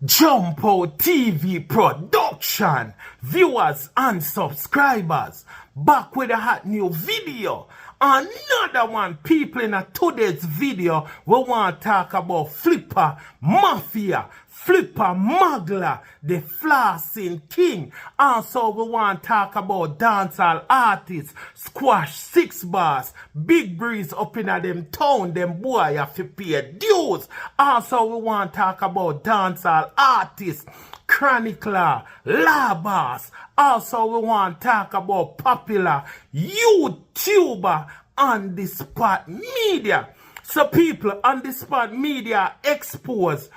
Jump Out TV production, viewers and subscribers, back with a hot new video. Another one, people, in today's video, we want to talk about Flippa, Mafia, Flippa Magla, the flossing king. Also, we want to talk about dancehall artists, Squash 6ixBoss, Big Breeze up in them town, them boy have to pay dues. Also, we want to talk about dancehall artists, Chronicler, Labas. Also, we want to talk about popular YouTuber on the spot media. So people on the spot media expose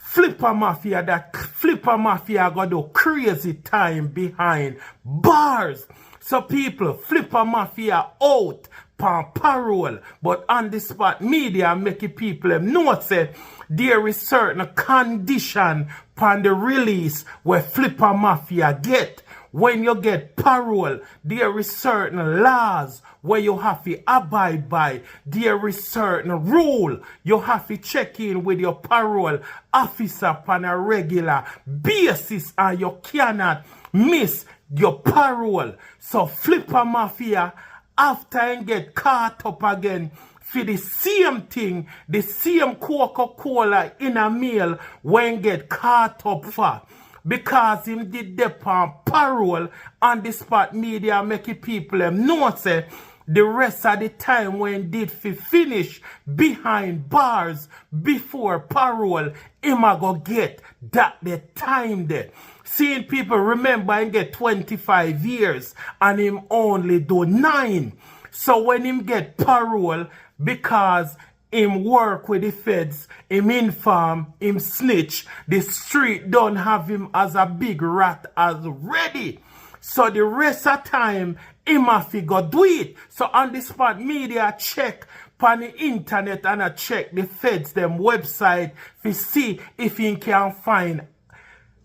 Flippa Mafia, that Flippa Mafia got do crazy time behind bars. So people, Flippa Mafia out pan peril, but on the spot media making people know say there is certain condition pan the release where Flippa Mafia get. When you get parole, there is certain laws where you have to abide by. There is certain rule you have to check in with your parole officer on a regular basis, and you cannot miss your parole. So Flippa Mafia, after you get caught up again for the same thing, the same Coca-Cola in a meal when get caught up for. Because him did dep on parole on the spot media making people know say the rest of the time when did finish behind bars before parole, him a go get that the time there. Seeing people remember and get 25 years and him only do 9. So when him get parole, because him work with the feds, him inform, him snitch, the street don't have him as a big rat as ready. So the rest of time, him have to go do it. So on the spot media check on the internet and I check the feds them website to see if he can find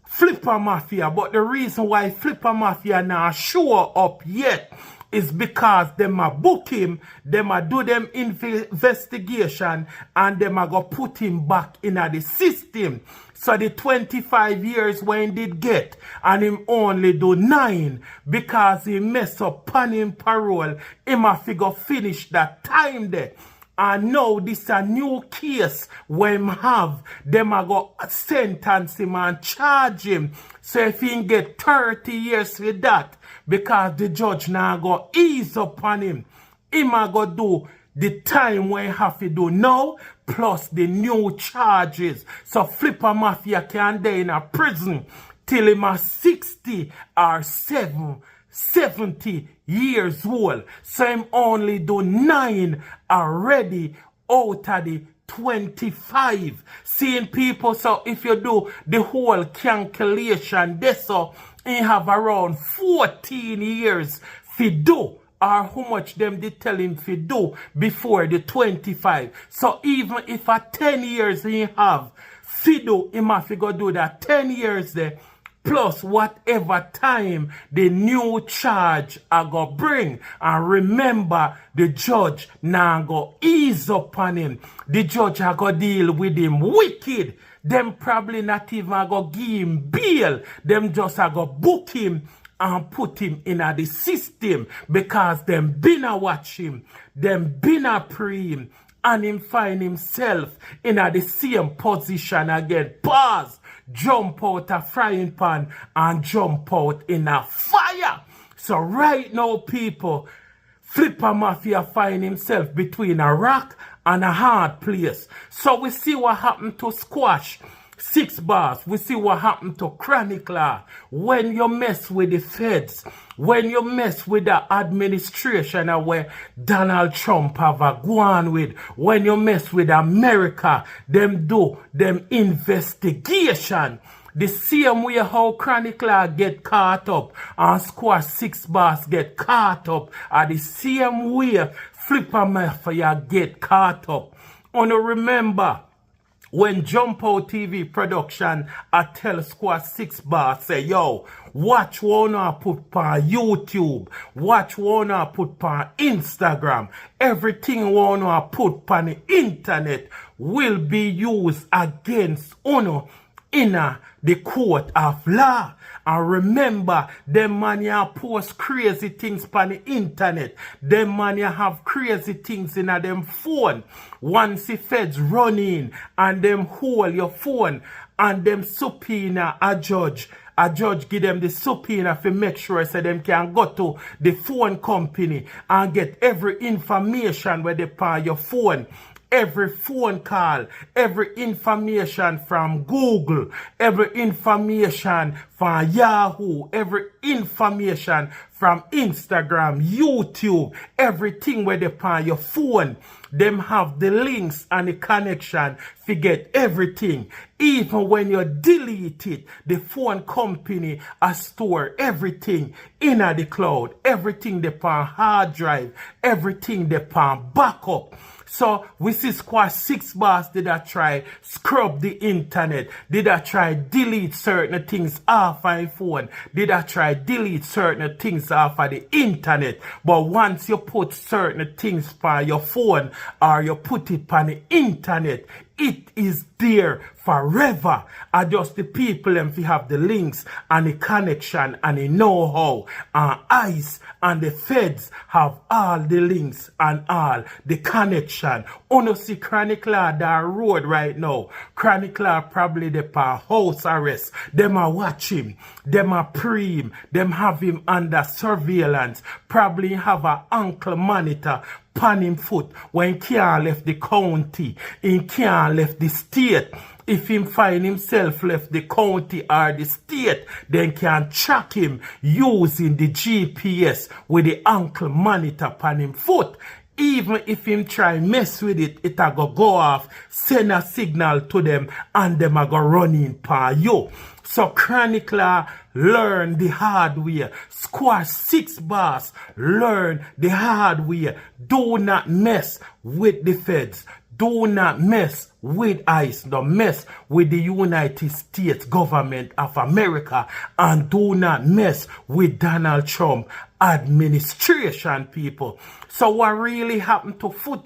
Flippa Mafia. But the reason why Flippa Mafia now show up yet is because them a book him, them a do them investigation, and them a go put him back in the system. So the 25 years when he did get, and him only do 9 because he mess up on him parole, him a figure finish that time there. And now this a new case when have them a go sentence him and charge him. So if he get 30 years with that, because the judge now go ease upon him, him a go do the time when he have to do now plus the new charges. So Flippa Mafia can stay in a prison till him a 60 or 70 years old. So him only do 9 already out of the 25. Seeing people, so if you do the whole calculation, this so he have around 14 years to do, or how much them they tell him to do before the 25. So even if a 10 years he have to do, he have to go do that 10 years there, plus whatever time the new charge I go bring. And remember, the judge now go ease upon him. The judge I go deal with him wicked. Them probably not even go give him bail. Them just I go book him and put him in the system, because them been a watch him, them been a pre him, and him find himself in the same position again. Pause. Jump out a frying pan and jump out in a fire. So right now, people, Flippa Mafia find himself between a rock and a hard place. So we see what happened to Squash 6ixBoss. We see what happened to Chronicler. When you mess with the feds, when you mess with the administration where Donald Trump have a go on with, when you mess with America, them do them investigation. The same way how Chronicler get caught up and Squash 6ixBoss get caught up, are the same way Flippa Mafia get caught up. Wanna remember, when Jump Out TV production, I tell Squash 6ixBoss, say, yo, watch one I put on YouTube, watch one I put on Instagram, everything one I put on the internet will be used against Uno in the court of law. And remember, them man ya post crazy things on the internet. Them man ya have crazy things in them phone. Once the feds run in and them hold your phone and them subpoena a judge give them the subpoena to make sure so them can go to the phone company and get every information where they pay your phone. Every phone call, every information from Google, every information from Yahoo, every information from Instagram, YouTube, everything where they pay your phone. Them have the links and the connection to get everything. Even when you delete it, the phone company has store everything in the cloud. Everything they pan hard drive, everything they pan backup. So we see 6ixBoss did I try scrub the internet? Did I try delete certain things off my phone? Did I try delete certain things off of the internet? But once you put certain things on your phone or you put it on the internet, it is there forever. And just the people them have the links and the connection and the know-how. And ICE and the feds have all the links and all the connection. Uno see Chronicler that road right now. Chronicler probably the house arrest. Them are watch him. Them are pre him. Them have him under surveillance. Probably have an ankle monitor pan him foot when he can't left the county, he can't left the state. If him find himself left the county or the state, then can track him using the GPS with the ankle monitor pan him foot. Even if him try mess with it, it a go off, send a signal to them, and them a go running pa you. So Chronicler learn the hard way. 6ixBoss learn the hard way. Do not mess with the feds. Do not mess with ICE. Don't mess with the United States government of America. And do not mess with Donald Trump administration, people. So what really happened to Flippa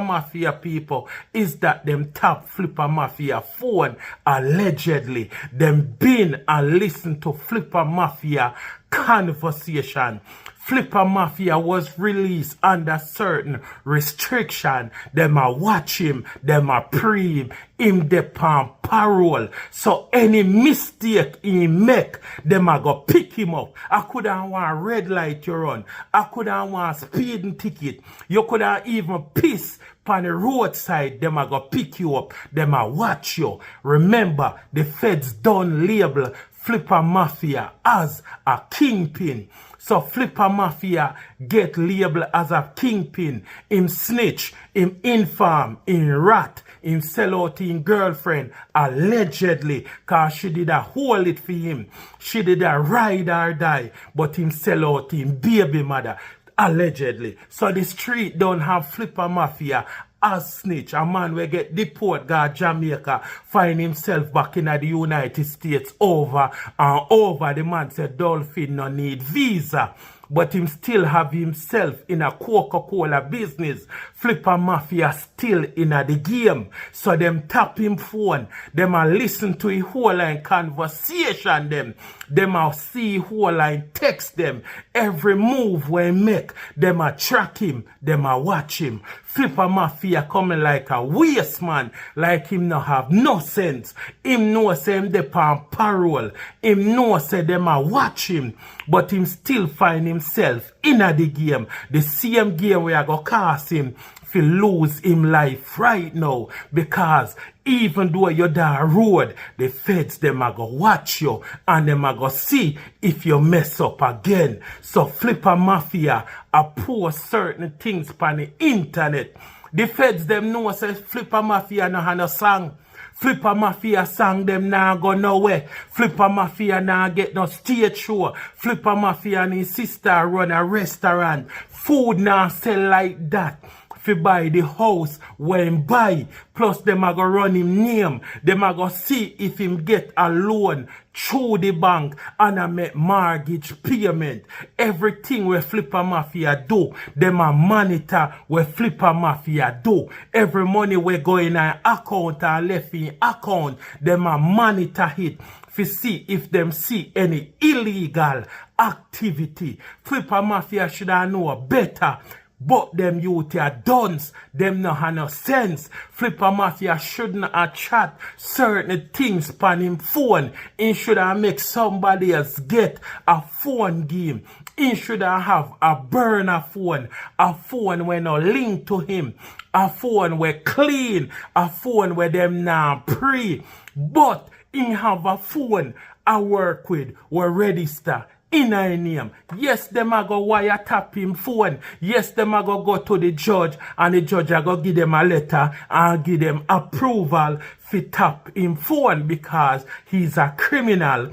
Mafia, people, is that them tap Flippa Mafia phone allegedly. Them been and listen to Flippa Mafia conversation. Flippa Mafia was released under certain restriction. Them a watch him, them a pre him depend peril. So any mistake he make, them a go pick him up. I could have want red light you run. I could have want speeding ticket. You could have even piss on the roadside. Them a go pick you up. Them a watch you. Remember, the feds don't label Flippa Mafia as a kingpin. So Flippa Mafia get labeled as a kingpin. Him snitch, him inform, him rat, him sell out him girlfriend, allegedly, cause she did a hold it for him. She did a ride or die, but him sell out him baby mother, allegedly. So the street don't have Flippa Mafia as snitch. A man will get deported, go to Jamaica, find himself back in the United States over and over. The man said Dolphin no need visa. But him still have himself in a Coca-Cola business. Flippa Mafia still in the game. So them tap him phone. Them a listen to his whole line conversation them. Them a see whole line text them. Every move we make, them a track him. Them a watch him. Flippa Mafia coming like a waste man. Like him no have no sense. Him know say him depend parole. Him know say them a watch him. But him still find himself in the game. The same game where I go cast him to lose him life right now. Because even though you're down road, the feds them a go watch you and them a go see if you mess up again. So Flippa Mafia a post certain things on the internet. The feds them know say Flippa Mafia no have no song. Flippa Mafia song them now go nowhere. Flippa Mafia now get no stage show. Flippa Mafia and his sister run a restaurant. Food now sell like that. fi buy the house when buy. Plus them a go run him name. Them a go see if him get a loan through the bank and a make mortgage payment. Everything where Flippa Mafia do, them a monitor where Flippa Mafia do. Every money we go in an account or left in account, them a monitor it to see if them see any illegal activity. Flippa Mafia should have know better. But them youth are duns, them no have no sense. Flippa Mafia shouldn't have chat certain things on him phone. He should have make somebody else get a phone game. He should have a burner phone, a phone where no link to him, a phone where clean, a phone where them now pre. But he have a phone I work with, where register in a name. Yes, them a go WireTap him phone. Yes, them a go to the judge and the judge a go give them a letter and give them approval to tap him phone because he's a criminal.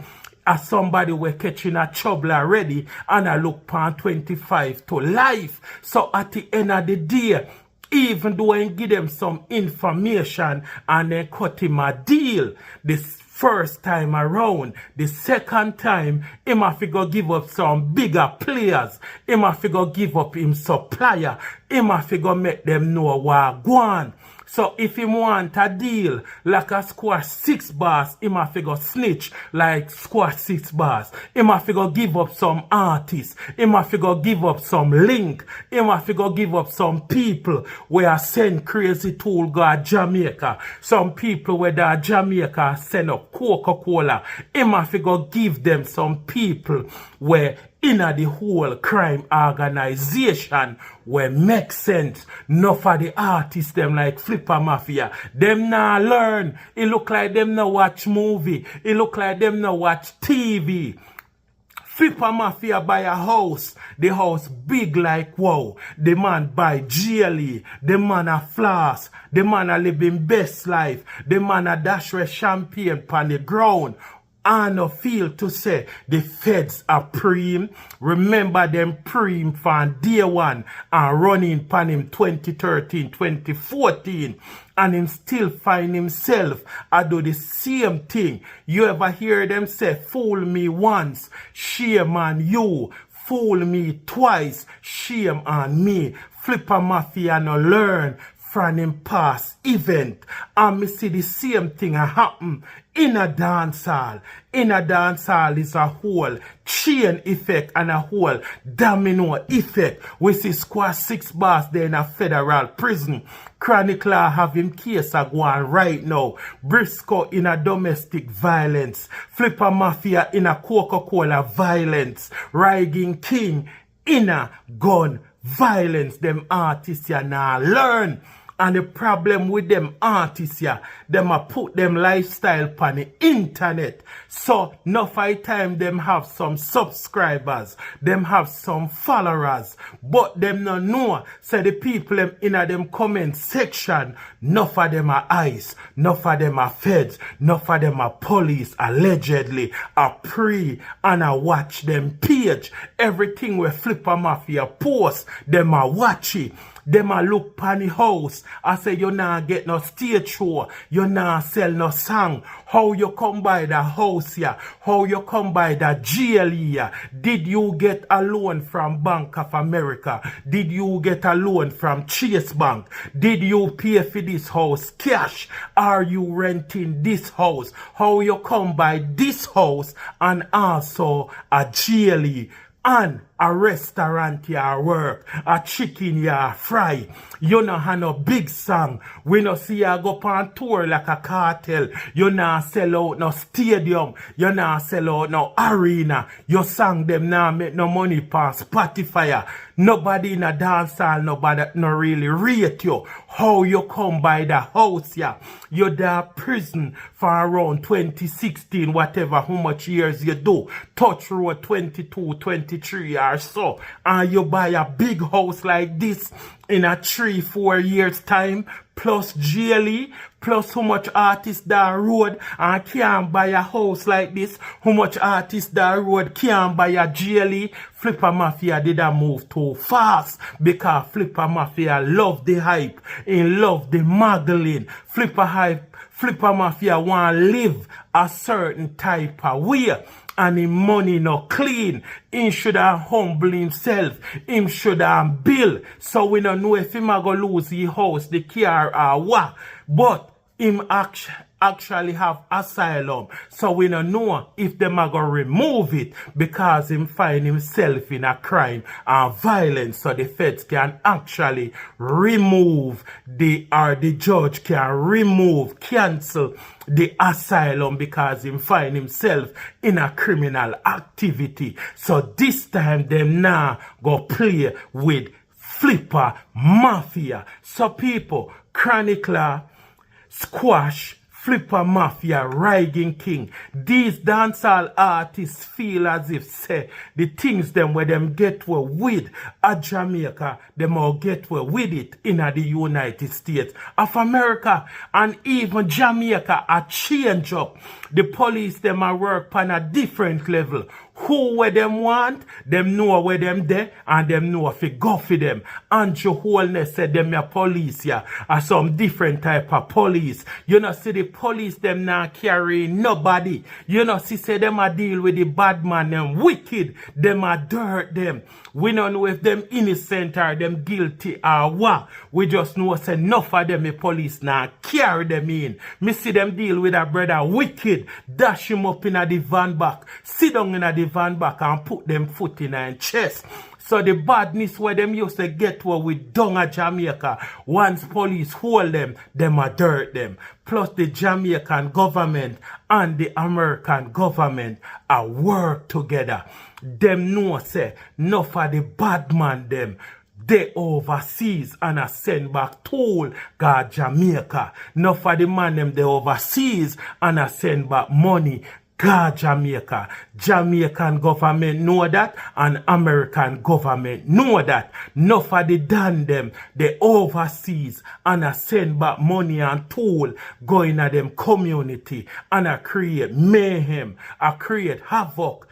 As somebody we're catching a trouble already and I look pan 25 to life. So at the end of the day, even though I give them some information and then cut him a deal, this first time around, the second time, him have to go give up some bigger players. Him have to go give up him supplier. Him have to go make them know what go on. So if him want a deal like a squash 6ixBoss, him have to go snitch like squash 6ixBoss. Him have to go give up some artists. Him have to go give up some link. Him have to go give up some people where send crazy tool go to Jamaica. Some people where the Jamaica send up Coca-Cola. Him have to go give them some people where inna the whole crime organization where make sense. Enough for the artists them like Flippa Mafia. Them nah learn. It look like them no watch movie. It look like them no watch TV. Flippa Mafia buy a house. The house big like wow. The man buy GLE. The man a floss. The man a living best life. The man a dash with champagne pan the ground. And no feel to say the feds are preem. Remember them preem from day one and running pan him 2013, 2014. And him still find himself I do the same thing. You ever hear them say, fool me once, shame on you. Fool me twice, shame on me. Flippa Mafia no learn from him past event. And me see the same thing happen in a dancehall. In a dancehall is a whole chain effect and a whole domino effect. We see squash 6ixBoss there in a federal prison. Chronicler have him case a go on right now. Briscoe in a domestic violence. Flippa Mafia in a Coca-Cola violence. Riding King in a gun violence. Them artists ya now learn. And the problem with them artists here, them a put them lifestyle on the internet. So, enough time them have some subscribers, them have some followers, but them no know, say the people them in a them comment section, enough of them are ICE, enough of them are feds, enough of them are police, allegedly, a pre, and a watch them page. Everything where Flippa Mafia post, them a watch it. Them a look pan the house. I say you nah get no stage show. You nah sell no song. How you come by the house here? How you come by the GLE here? Did you get a loan from Bank of America? Did you get a loan from Chase Bank? Did you pay for this house cash? Are you renting this house? How you come by this house and also a GLE? And a restaurant ya work, a chicken ya fry. You no have no big song. We no see ya go on tour like a cartel. You nah sell out no stadium. You nah sell out no arena. Your song them nah make no money pan Spotify. Nobody in a dancehall, nobody no really rate you. How you come by the house ya? You da prison for around 2016, whatever, how much years you do. Touch road 22, 23 or or so, and you buy a big house like this in a 3-4 years time, plus GLE, plus how much artists that road and can't buy a house like this, how much artists that road can't buy a GLE. Flippa Mafia did a move too fast because Flippa Mafia love the hype, and love the muggling. Flippa Mafia want to live a certain type of way. And him money not clean. Him should have humble himself. Him should have bill. So we don't know if him a go lose his house, the car or what. But him actually have asylum. So we don't know if them a go remove it because him find himself in a crime and violence. So the feds can actually remove the judge can cancel the asylum because him find himself in a criminal activity. So this time them now go play with Flippa Mafia. So people, chronicler, squash, Flippa Mafia, Riding King. These dancehall artists feel as if say the things them where them get well with at Jamaica, them all get well with it in the United States of America, and even Jamaica a change up. The police them a work on a different level. Who where them want, them know where them there, and them know if it go for them. Andrew Holness said them a police here, are some different type of police. You know, see the police them not carry nobody. You know, see say them a deal with the bad man, them wicked, them a dirt them. We don't know if them innocent or them guilty or what. We just know say enough of them the police now carry them in. Me see them deal with a brother wicked, dash him up in the van back, sit down in the van back and put them foot in her chest. So the badness where them used to get where we down at Jamaica, once police hold them a dirt them. Plus the Jamaican government and the American government are work together. Them know say enough of the bad man them they overseas and a send back tool God Jamaica. Enough of the man them they overseas and a send back money God Jamaica. Jamaican government know that and American government know that. Enough of the done them they overseas and a send back money and tool going at them community and a create mayhem, a create havoc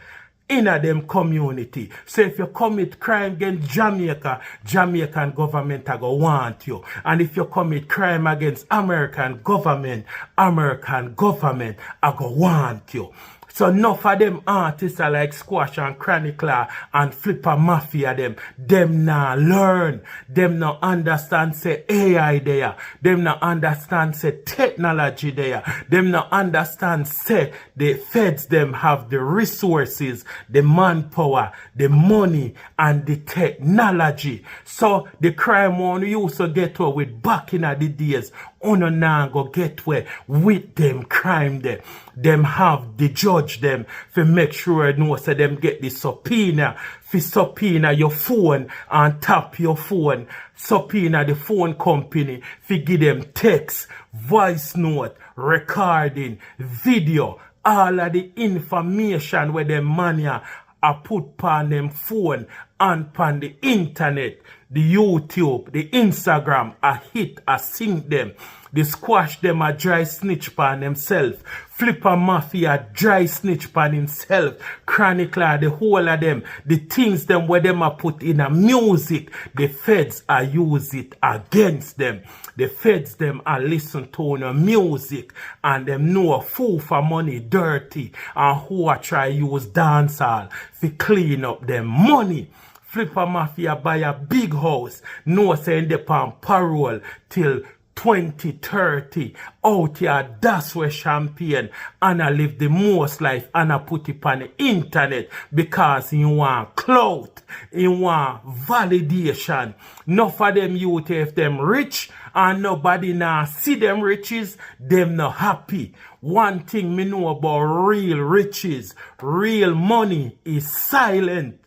in a them community. So if you commit crime against Jamaica, Jamaican government are go want you. And if you commit crime against American government are go want you. So enough of them artists are like Squash and Chronicler and Flippa Mafia them now learn. Them now understand say AI there. Them now understand say technology there. Them now understand say the feds them have the resources, the manpower, the money and the technology. So the crime one used to get away with back in the days. Uno now go get where with them crime them. Them have the judge them for make sure no say them get the subpoena. For subpoena your phone and tap your phone. Subpoena the phone company. For give them text, voice note, recording, video. All of the information where them money are put on them phone and on the internet. The YouTube, the Instagram, a hit, a sing them. The Squash them a dry snitch pan themselves. Flippa Mafia dry snitch pan himself. Chronicler, the whole of them. The things them where them a put in a music. The feds are use it against them. The feds them a listen to no music. And them know a fool for money dirty. And who a try use dancehall to clean up them money. Flippa Mafia buy a big house. No say they on peril till 2030. Out here, that's where champagne. And I live the most life and I put it on the internet because you want clout. You want validation. Enough for them youth if them rich and nobody now see them riches, them not happy. One thing me know about real riches, real money is silent.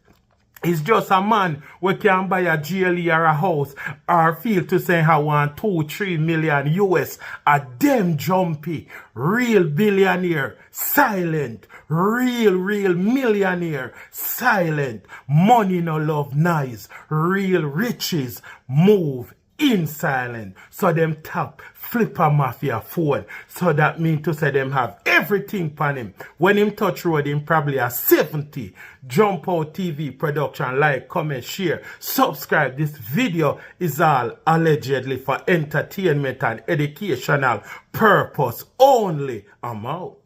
It's just a man who can buy a GLE or a house or feel to say I want 2-3 million US. A damn jumpy, real billionaire, silent, real millionaire, silent, money no love nice, real riches move in silent. So them tap Flippa Mafia phone. So that mean to say them have everything on him. When him touch road, him probably a 70. Jump Out TV production, like, comment, share, subscribe. This video is all allegedly for entertainment and educational purpose only. I'm out.